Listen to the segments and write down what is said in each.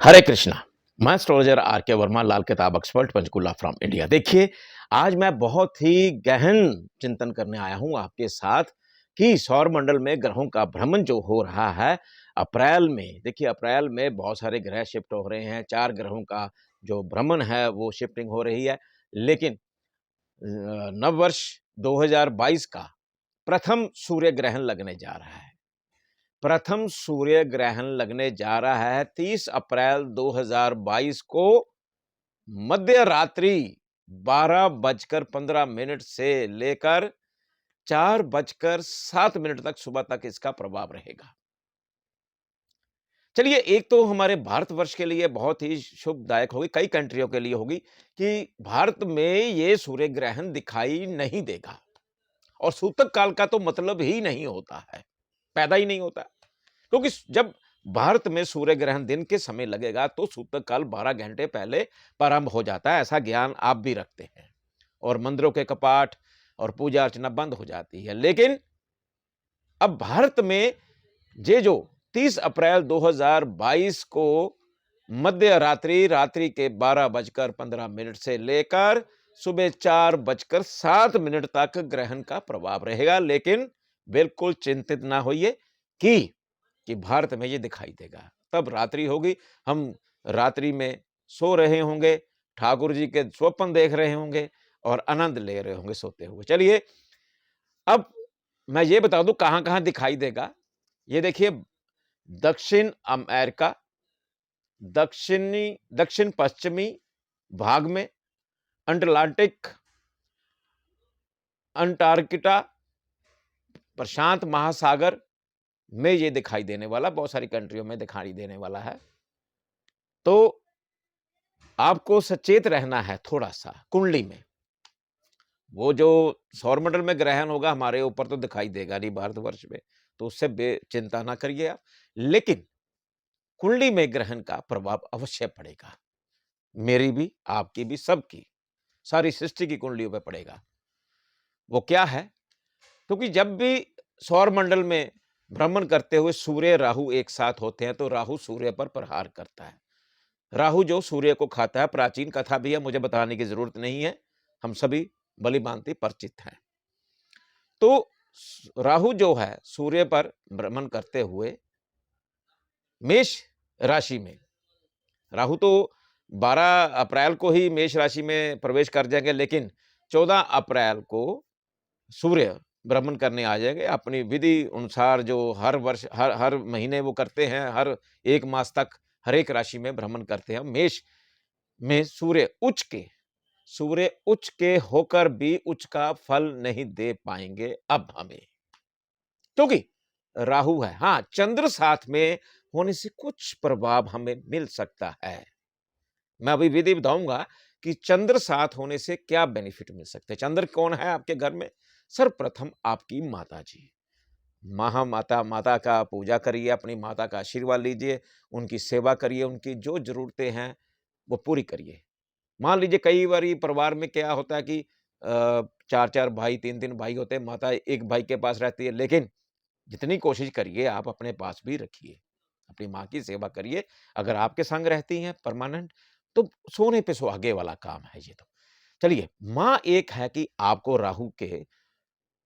हरे कृष्णा। मैं astrologer are के वर्मा, लाल किताब एक्सपर्ट, पंचकुला फ्रॉम इंडिया। देखिए, आज मैं बहुत ही गहन चिंतन करने आया हूं आपके साथ कि सौर मंडल में ग्रहों का भ्रमण जो हो रहा है अप्रैल में। देखिए, अप्रैल में बहुत सारे ग्रह शिफ्ट हो रहे हैं, 4 ग्रहों का जो भ्रमण है वो शिफ्टिंग हो रही है। लेकिन नव वर्ष 2022 का प्रथम सूर्य ग्रहण लगने जा रहा है। प्रथम सूर्य ग्रहण लगने जा रहा है 30 अप्रैल 2022 को मध्य रात्रि 12:15 से लेकर 4:07 तक सुबह तक इसका प्रभाव रहेगा। चलिए, एक तो हमारे भारतवर्ष के लिए बहुत ही शुभदायक होगी, कई कंट्रियों के लिए होगी कि भारत में ये सूर्य ग्रहण दिखाई नहीं देगा और सूतक काल का तो मतलब ही नहीं होता है, पैदा ही नहीं होता। क्योंकि जब भारत में सूर्य ग्रहण दिन के समय लगेगा तो सूतक काल 12 घंटे पहले प्रारंभ हो जाता है। ऐसा ज्ञान आप भी रखते हैं और मंदिरों के कपाट और पूजा अर्चना बंद हो जाती है। लेकिन अब भारत में ये जो 30 अप्रैल 2022 को मध्य रात्रि के 12:15 से लेकर सुबह 4:07 तक ग्रहण का प्रभाव रहेगा। लेकिन बिल्कुल चिंतित ना होइए कि भारत में ये दिखाई देगा। तब रात्रि होगी, हम रात्रि में सो रहे होंगे, ठाकुर जी के स्वप्न देख रहे होंगे और आनंद ले रहे होंगे सोते हुए। चलिए, अब मैं ये बता दूं कहां-कहां दिखाई देगा। ये देखिए, दक्षिण अमेरिका, दक्षिण पश्चिमी भाग में, अटलांटिक, अंटार्कटिका, प्रशांत महासागर में ये दिखाई देने वाला, बहुत सारी कंट्रियों में दिखाई देने वाला है। तो आपको सचेत रहना है थोड़ा सा कुंडली में। वो जो सौरमंडल में ग्रहण होगा हमारे ऊपर तो दिखाई देगा नहीं भारतवर्ष में, तो उससे बेचिंता ना करिए आप। लेकिन कुंडली में ग्रहण का प्रभाव अवश्य पड़ेगा, मेरी भी, आपकी भी, सबकी, सारी सृष्टि की कुंडलियों पे पड़ेगा। वो क्या है? क्योंकि जब भी सौरमंडल में भ्रमण करते हुए सूर्य राहु एक साथ होते हैं तो राहु सूर्य पर प्रहार करता है। राहु जो सूर्य को खाता है, प्राचीन कथा भी है, मुझे बताने की जरूरत नहीं है, हम सभी भली भांति परिचित हैं। तो राहु जो है सूर्य पर भ्रमण करते हुए मेष राशि में, राहु तो 12 अप्रैल को ही मेष राशि में प्रवेश कर जाएंगे, लेकिन 14 अप्रैल को सूर्य भ्रमण करने आ जाएंगे अपनी विधि अनुसार, जो हर वर्ष हर हर महीने वो करते हैं, हर एक मास तक हर एक राशि में भ्रमण करते हैं। मेष में सूर्य उच्च के होकर भी उच्च का फल नहीं दे पाएंगे अब हमें, क्योंकि राहु है। हाँ, चंद्र साथ में होने से कुछ प्रभाव हमें मिल सकता है। मैं अभी विधि बताऊंगा कि चंद्र साथ होने से क्या बेनिफिट मिल सकते हैं। चंद्र कौन है आपके घर में? सर्वप्रथम आपकी माता जी, महामाता, माता का पूजा करिए, अपनी माता का आशीर्वाद लीजिए, उनकी सेवा करिए, उनकी जो जरूरतें हैं वो पूरी करिए। मान लीजिए कई बार परिवार में क्या होता है कि 4-4 भाई, 3-3 भाई होते हैं, माता एक भाई के पास रहती है। लेकिन जितनी कोशिश करिए आप अपने पास भी रखिए, अपनी माँ की सेवा करिए। अगर आपके संग रहती हैं परमानेंट, तो सोने पे सुहागे वाला काम है ये तो। चलिए, माँ एक है कि आपको राहु के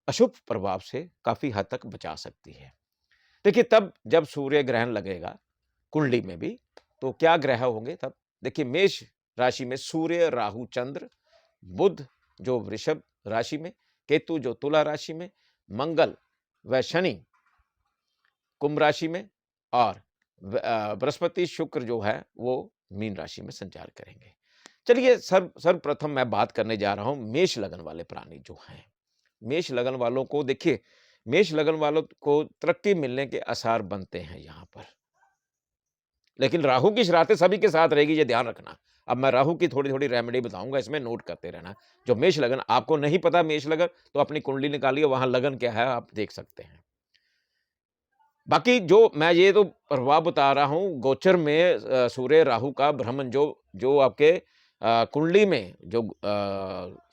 अशुभ प्रभाव से काफी हद तक बचा सकती है। देखिए, तब जब सूर्य ग्रहण लगेगा कुंडली में भी, तो क्या ग्रह होंगे तब? देखिए, मेष राशि में सूर्य, राहु, चंद्र, बुध जो वृषभ राशि में, केतु जो तुला राशि में, मंगल व शनि कुंभ राशि में, और बृहस्पति शुक्र जो है वो मीन राशि में संचार करेंगे। चलिए, सर्वप्रथम मैं बात करने जा रहा हूं मेष लगन वाले प्राणी जो हैं। मेष लगन वालों को देखिए, मेष लगन वालों को तरक्की मिलने के आसार बनते हैं यहां पर। लेकिन राहु की शरारतें सभी के साथ रहेगी, ये ध्यान रखना। अब मैं राहु की थोड़ी थोड़ी रेमेडी बताऊंगा, इसमें नोट करते रहना। जो मेष लगन, आपको नहीं पता मेष लगन, तो अपनी कुंडली निकालिए, वहां लगन क्या है आप देख सकते हैं। बाकी जो मैं ये तो प्रभाव बता रहा हूं गोचर में, सूर्य राहु का भ्रमण जो जो आपके कुंडली में, जो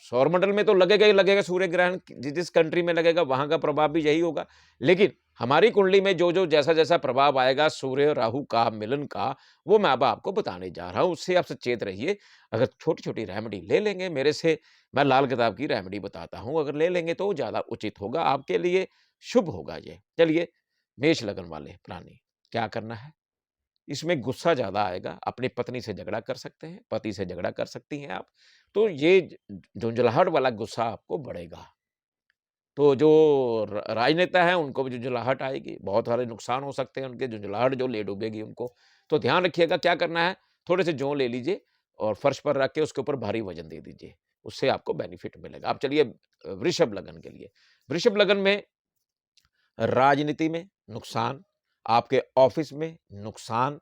सौरमंडल में तो लगेगा ही लगेगा। सूर्य ग्रहण जिस कंट्री में लगेगा वहां का प्रभाव भी यही होगा। लेकिन हमारी कुंडली में जो जैसा-जैसा प्रभाव आएगा सूर्य, राहु का मिलन का, वो मैं अब आपको बताने जा रहा हूँ, उससे आप सचेत रहिए। अगर छोटी-छोटी रेमेडी ले लेंगे मेरे से, मैं लाल किताब की रेमेडी बताता हूँ, अगर ले लेंगे तो ज़्यादा उचित होगा, आपके लिए शुभ होगा ये। चलिए, मेष लगन वाले प्राणी, क्या करना है? इसमें गुस्सा ज़्यादा आएगा, अपनी पत्नी से झगड़ा कर सकते हैं, पति से झगड़ा कर सकती हैं आप, तो ये झुँझलाहट वाला गुस्सा आपको बढ़ेगा। तो जो राजनेता हैं उनको भी झुँझलाहट आएगी, बहुत सारे नुकसान हो सकते हैं उनके, झुँझलाहट जो ले डूबेगी उनको। तो ध्यान रखिएगा क्या करना है, थोड़े से जौ ले लीजिए और फर्श पर रख के उसके ऊपर भारी वज़न दे दीजिए, उससे आपको बेनिफिट मिलेगा। अब चलिए वृषभ लगन के लिए, वृषभ लगन में राजनीति में नुकसान, आपके ऑफिस में नुकसान,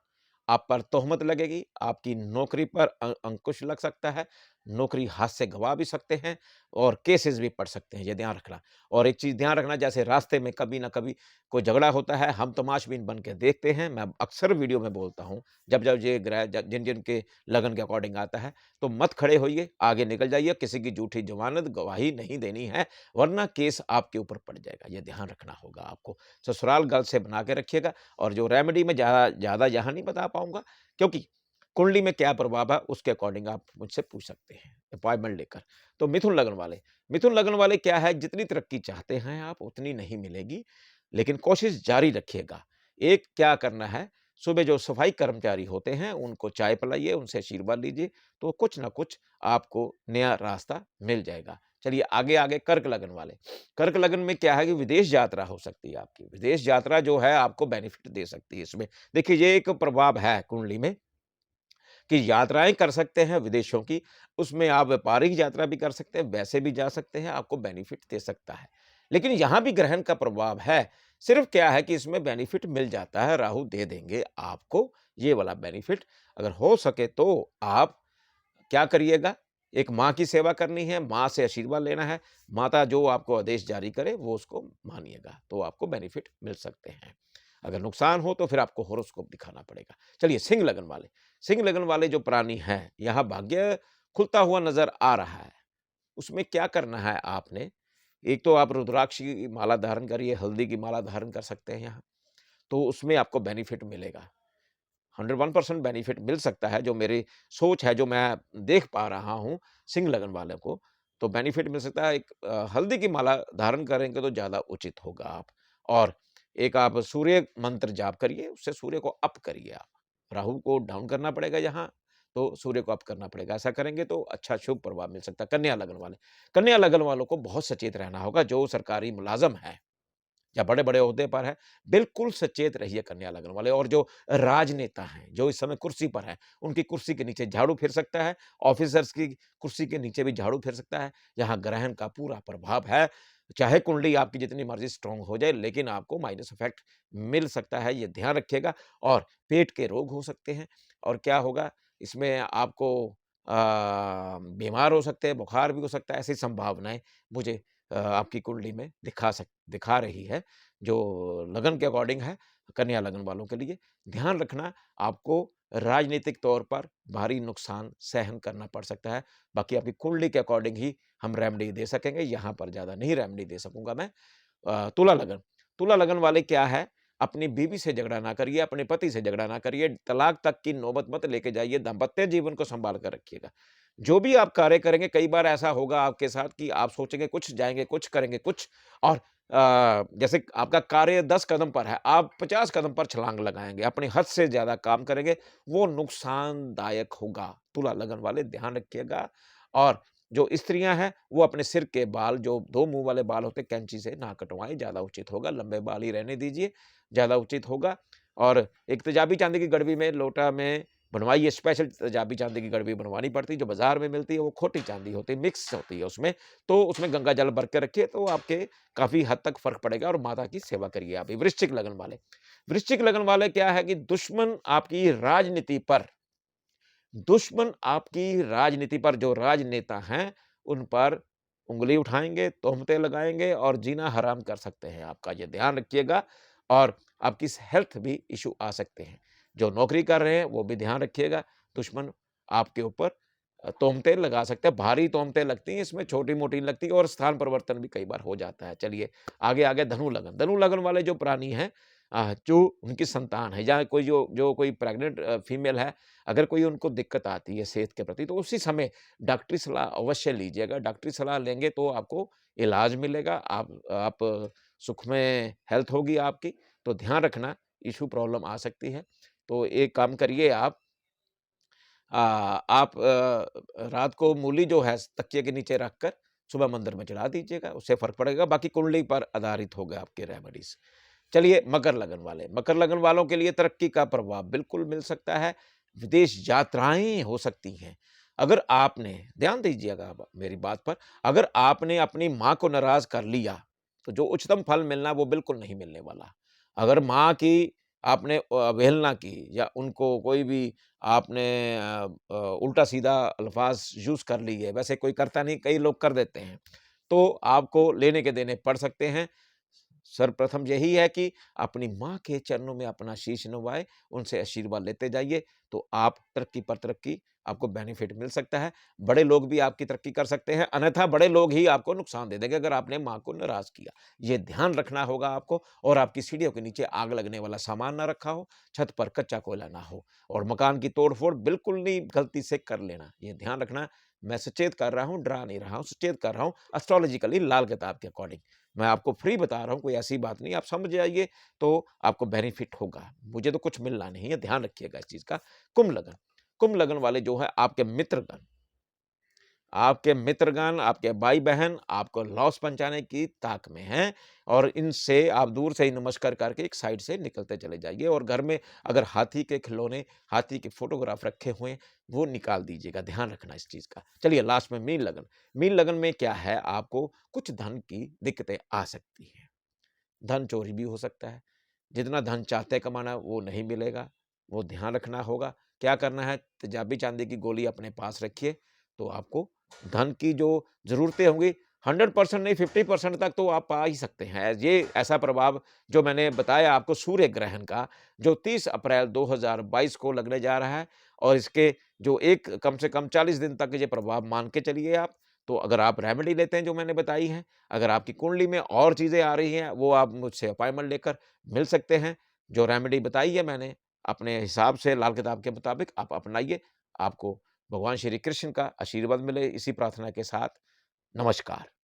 आप पर तोहमत लगेगी, आपकी नौकरी पर अंकुश लग सकता है, नौकरी हाथ से गँवा भी सकते हैं और केसेस भी पड़ सकते हैं, ये ध्यान रखना। और एक चीज़ ध्यान रखना, जैसे रास्ते में कभी न कभी कोई झगड़ा होता है, हम तमाशबीन बन के देखते हैं, मैं अक्सर वीडियो में बोलता हूँ, जब-जब ये ग्रह ज जिन-जिन के लगन के अकॉर्डिंग आता है, तो मत खड़े होइए, आगे निकल जाइए, किसी की झूठी ज़मानत गवाही नहीं देनी है, वरना केस आपके ऊपर पड़ जाएगा, ये ध्यान रखना होगा आपको। ससुराल गल से बना के रखिएगा। और जो रेमेडी में ज़्यादा यहाँ नहीं बता पाऊँगा, क्योंकि कुंडली में क्या प्रभाव है उसके अकॉर्डिंग आप मुझसे पूछ सकते हैं अपॉइंटमेंट लेकर। तो मिथुन लगन वाले क्या है, जितनी तरक्की चाहते हैं आप उतनी नहीं मिलेगी, लेकिन कोशिश जारी रखिएगा। एक क्या करना है, सुबह जो सफाई कर्मचारी होते हैं उनको चाय पिलाइए, उनसे आशीर्वाद लीजिए, तो कुछ ना कुछ आपको नया रास्ता मिल जाएगा। चलिए आगे कर्क लगन वाले, कर्क लगन में क्या है कि विदेश यात्रा हो सकती है आपकी। विदेश यात्रा जो है आपको बेनिफिट दे सकती है इसमें। देखिए ये एक प्रभाव है कुंडली में कि यात्राएँ कर सकते हैं विदेशों की, उसमें आप व्यापारिक यात्रा भी कर सकते हैं, वैसे भी जा सकते हैं, आपको बेनिफिट दे सकता है। लेकिन यहाँ भी ग्रहण का प्रभाव है, सिर्फ़ क्या है कि इसमें बेनिफिट मिल जाता है, राहु दे देंगे आपको ये वाला बेनिफिट। अगर हो सके तो आप क्या करिएगा, एक माँ की सेवा करनी है, माँ से आशीर्वाद लेना है, माता जो आपको आदेश जारी करे वो उसको मानिएगा, तो आपको बेनिफिट मिल सकते हैं। अगर नुकसान हो तो फिर आपको हॉरोस्कोप दिखाना पड़ेगा। चलिए सिंह लगन वाले जो प्राणी हैं, यहाँ भाग्य खुलता हुआ नज़र आ रहा है। उसमें क्या करना है आपने, एक तो आप रुद्राक्ष की माला धारण करिए, हल्दी की माला धारण कर सकते हैं यहाँ, तो उसमें आपको बेनिफिट मिलेगा। 101% बेनिफिट मिल सकता है, जो मेरी सोच है, जो मैं देख पा रहा हूँ सिंह लगन वाले को, तो बेनिफिट मिल सकता है। एक हल्दी की माला धारण करेंगे तो ज़्यादा उचित होगा आप। और एक आप सूर्य मंत्र जाप करिए, उससे सूर्य को अप करिए आप। राहु को डाउन करना पड़ेगा यहाँ, तो सूर्य को अप करना पड़ेगा। ऐसा करेंगे तो अच्छा शुभ प्रभाव मिल सकता है। कन्या लगन वालों को बहुत सचेत रहना होगा, जो सरकारी मुलाज़िम हैं या बड़े-बड़े ओहदे पर है, बिल्कुल सचेत रहिए कन्या लगन वाले। और जो राजनेता हैं, जो इस समय कुर्सी पर हैं, उनकी कुर्सी के नीचे झाड़ू फिर सकता है, ऑफ़िसर्स की कुर्सी के नीचे भी झाड़ू फिर सकता है। यहाँ ग्रहण का पूरा प्रभाव है, चाहे कुंडली आपकी जितनी मर्ज़ी स्ट्रॉन्ग हो जाए, लेकिन आपको माइनस इफ़ेक्ट मिल सकता है, ये ध्यान रखिएगा। और पेट के रोग हो सकते हैं, और क्या होगा इसमें आपको अ, बीमार हो सकते हैं, बुखार भी हो सकता है, ऐसी संभावनाएँ मुझे आपकी कुंडली में दिखा रही है, जो लगन के अकॉर्डिंग है, कन्या लगन वालों के लिए। ध्यान रखना, आपको राजनीतिक तौर पर भारी नुकसान सहन करना पड़ सकता है। बाकी आपकी कुंडली के अकॉर्डिंग ही हम रेमेडी दे सकेंगे, यहाँ पर ज़्यादा नहीं रेमेडी दे सकूँगा मैं। तुला लगन वाले क्या है, अपनी बीवी से झगड़ा ना करिए, अपने पति से झगड़ा ना करिए, तलाक तक की नौबत मत लेके जाइए, दाम्पत्य जीवन को सँभाल कर रखिएगा। जो भी आप कार्य करेंगे, कई बार ऐसा होगा आपके साथ कि आप सोचेंगे कुछ, जाएँगे कुछ, करेंगे कुछ, और जैसे आपका कार्य 10 कदम पर है, आप 50 कदम पर छलांग लगाएँगे, अपनी हद से ज़्यादा काम करेंगे, वो नुकसानदायक होगा। तुला लगन वाले ध्यान रखिएगा। और जो स्त्रियाँ हैं, वो अपने सिर के बाल, जो 2 मुँह वाले बाल होते हैं, कैंची से ना कटवाएँ, ज़्यादा उचित होगा, लंबे बाल ही रहने दीजिए, ज़्यादा उचित होगा। और एक तेजाबी चांदी की गड़वी में, लोटा में बनवाइए, स्पेशल तेजाबी चांदी की गड़वी बनवानी पड़ती है, जो बाज़ार में मिलती है वो खोटी चांदी होती है, मिक्स होती है उसमें, तो उसमें गंगा जल भर के रखिए, तो आपके काफ़ी हद तक फ़र्क पड़ेगा। और माता की सेवा करिए आप। वृश्चिक लगन वाले क्या है कि दुश्मन आपकी राजनीति पर, जो राजनेता हैं, उन पर उँगली उठाएँगे, तोहमतें लगाएँगे और जीना हराम कर सकते हैं आपका, ये ध्यान रखिएगा। और आपकी हेल्थ भी इश्यू आ सकते हैं। जो नौकरी कर रहे हैं, वो भी ध्यान रखिएगा, दुश्मन आपके ऊपर तोहमतें लगा सकते हैं, भारी तोहमतें लगती हैं, इसमें छोटी-मोटी लगती है और स्थान परिवर्तन भी कई बार हो जाता है। चलिए आगे धनु लगन। धनु लगन वाले जो प्राणी हैं जो उनकी संतान है या कोई जो जो कोई प्रेग्नेंट फीमेल है, अगर कोई उनको दिक्कत आती है सेहत के प्रति, तो उसी समय डॉक्टरी सलाह अवश्य लीजिएगा। डॉक्टरी सलाह लेंगे तो आपको इलाज मिलेगा, आप सुख में हेल्थ होगी आपकी, तो ध्यान रखना इश्यू प्रॉब्लम आ सकती है। तो एक काम करिए आप रात को मूली जो है तकिए के नीचे रखकर सुबह मंदिर में चढ़ा दीजिएगा, उससे फ़र्क पड़ेगा। बाकी कुंडली पर आधारित होगा आपके रेमेडीज़। चलिए मकर लगन वाले, मकर लगन वालों के लिए तरक्की का प्रभाव बिल्कुल मिल सकता है, विदेश यात्राएँ हो सकती हैं। अगर आपने ध्यान दीजिएगा अब मेरी बात पर, अगर आपने अपनी माँ को नाराज़ कर लिया, तो जो उच्चतम फल मिलना वो बिल्कुल नहीं मिलने वाला। अगर माँ की आपने अवहेलना की या उनको कोई भी आपने उल्टा-सीधा अल्फ़ाज़ यूज़ कर लिए, वैसे कोई करता नहीं, कई लोग कर देते हैं, तो आपको लेने के देने पड़ सकते हैं। सर्वप्रथम यही है कि अपनी माँ के चरणों में अपना शीश नवाएँ, उनसे आशीर्वाद लेते जाइए, तो आप तरक्की पर तरक्की आपको बेनिफिट मिल सकता है। बड़े लोग भी आपकी तरक्की कर सकते हैं, अन्यथा बड़े लोग ही आपको नुकसान दे देंगे अगर आपने माँ को नाराज़ किया। ये ध्यान रखना होगा आपको और आपकी सीढ़ियों के नीचे आग लगने वाला सामान ना रखा हो, छत पर कच्चा कोयला ना हो और मकान की तोड़-फोड़ बिल्कुल नहीं गलती से कर लेना। ये ध्यान रखना, मैं सचेत कर रहा हूँ, डरा नहीं रहा हूँ, सचेत कर रहा हूँ एस्ट्रोलॉजिकली लाल किताब के अकॉर्डिंग। मैं आपको फ्री बता रहा हूँ, कोई ऐसी बात नहीं, आप समझ जाइए तो आपको बेनिफिट होगा। मुझे तो कुछ मिलना नहीं है, ध्यान रखिएगा इस चीज़ का। कुंभ लगन, कुंभ लगन वाले जो है आपके मित्रगण, आपके भाई-बहन आपको लॉस पहुँचाने की ताक में हैं और इनसे आप दूर से ही नमस्कार करके एक साइड से निकलते चले जाइए और घर में अगर हाथी के खिलौने, हाथी के फ़ोटोग्राफ रखे हुए हैं, वो निकाल दीजिएगा, ध्यान रखना इस चीज़ का। चलिए लास्ट में मीन लगन। मीन लगन में क्या है, आपको कुछ धन की दिक्कतें आ सकती हैं। धन चोरी भी हो सकता है। जितना धन चाहते हैं कमाना वो नहीं मिलेगा, वो ध्यान रखना होगा। क्या करना है, तेजाबी चांदी की गोली अपने पास रखिए, तो आपको धन की जो ज़रूरतें होंगी 100% नहीं 50% तक तो आप पा ही सकते हैं। ये ऐसा प्रभाव जो मैंने बताया आपको सूर्य ग्रहण का, जो 30 अप्रैल 2022 को लगने जा रहा है और इसके जो एक कम से कम 40 दिन तक ये प्रभाव मान के चलिए आप। तो अगर आप रेमेडी लेते हैं जो मैंने बताई है, अगर आपकी कुंडली में और चीज़ें आ रही हैं, वो आप मुझसे अपॉइंटमेंट लेकर मिल सकते हैं। जो रेमेडी बताई है मैंने, अपने हिसाब से लाल किताब के मुताबिक आप अपनाइए। आपको भगवान श्री कृष्ण का आशीर्वाद मिले, इसी प्रार्थना के साथ नमस्कार।